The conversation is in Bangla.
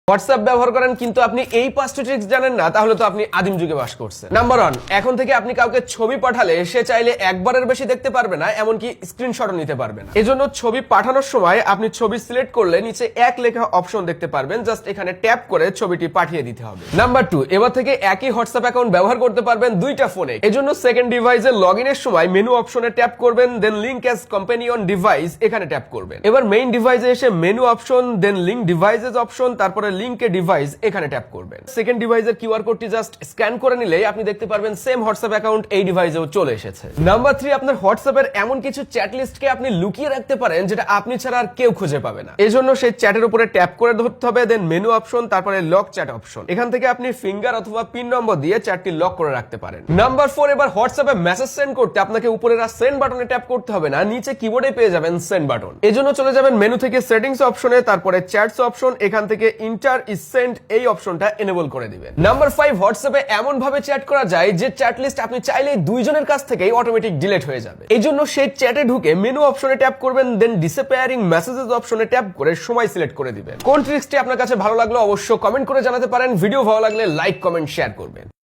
হোয়াটসঅ্যাপ ব্যবহার করেন কিন্তু আপনি এই 5টি ট্রিক্স জানেন না, তাহলে তো আপনি আদিম যুগে বাস করছেন। নাম্বার 1, এখন থেকে আপনি কাউকে ছবি পাঠালে সে চাইলে একবারের বেশি দেখতে পারবে না, এমনকি স্ক্রিনশটও নিতে পারবে না। এজন্য ছবি পাঠানোর সময় আপনি ছবি সিলেক্ট করলে নিচে এক লেখা অপশন দেখতে পারবেন, জাস্ট এখানে ট্যাপ করে ছবিটি পাঠিয়ে দিতে হবে। নাম্বার 2, এবার থেকে একই হোয়াটসঅ্যাপ অ্যাকাউন্ট ব্যবহার করতে পারবেন দুইটা ফোনে। এজন্য সেকেন্ড ডিভাইসে লগইনের সময় মেনু অপশনে ট্যাপ করবেন, দেন লিংক অ্যাজ কম্পানিয়ন ডিভাইস এখানে ট্যাপ করবেন। এবার মেইন ডিভাইসে এসে মেনু অপশন, দেন লিংক ডিভাইসেস অপশন, তারপরে লিংকে ডিভাইস এখানে ট্যাপ করবেন। সেকেন্ড ডিভাইসের কিউআর কোডটি জাস্ট স্ক্যান করে নিলেই আপনি দেখতে পারবেন সেম হোয়াটসঅ্যাপ অ্যাকাউন্ট এই ডিভাইসেও চলে এসেছে। নাম্বার 3, আপনার হোয়াটসঅ্যাপের এমন কিছু চ্যাট লিস্টকে আপনি লুকিয়ে রাখতে পারেন যেটা আপনি ছাড়া আর কেউ খুঁজে পাবে না। এজন্য সেই চ্যাটের উপরে ট্যাপ করে ধরতে হবে, দেন মেনু অপশন, তারপরে লক চ্যাট অপশন। এখান থেকে আপনি ফিঙ্গার অথবা পিন নম্বর দিয়ে চ্যাটটি লক করে রাখতে পারেন। নাম্বার 4, এবার হোয়াটসঅ্যাপে মেসেজ সেন্ড করতে আপনাকে উপরের সেন্ড বাটনে ট্যাপ করতে হবে না, নিচে কিবোর্ডে পেয়ে যাবেন সেন্ড বাটন। এজন্য চলে যাবেন মেনু থেকে সেটিংস অপশনে, তারপরে চ্যাটস অপশন, এখান থেকে ইন্টার ইজ সেন্ড এই অপশনটা এনেবল করে দিবেন। নাম্বার 5, হোয়াটসঅ্যাপে এমন ভাবে চ্যাট করা যায় যে চ্যাট লিস্ট আপনি চাইলেই দুইজনের কাছ থেকেই অটোমেটিক ডিলিট হয়ে যাবে। এজন্য সেই চ্যাটে ঢুকে মেনু অপশনে ট্যাপ করবেন, দেন ডিসঅ্যাপিয়ারিং মেসেজেস অপশনে ট্যাপ করে সময় সিলেক্ট করে দিবেন। কোন ট্রিক্সটি আপনার কাছে ভালো লাগলো অবশ্যই কমেন্ট করে জানাতে পারেন। ভিডিও ভালো লাগলে লাইক, কমেন্ট, শেয়ার করবেন।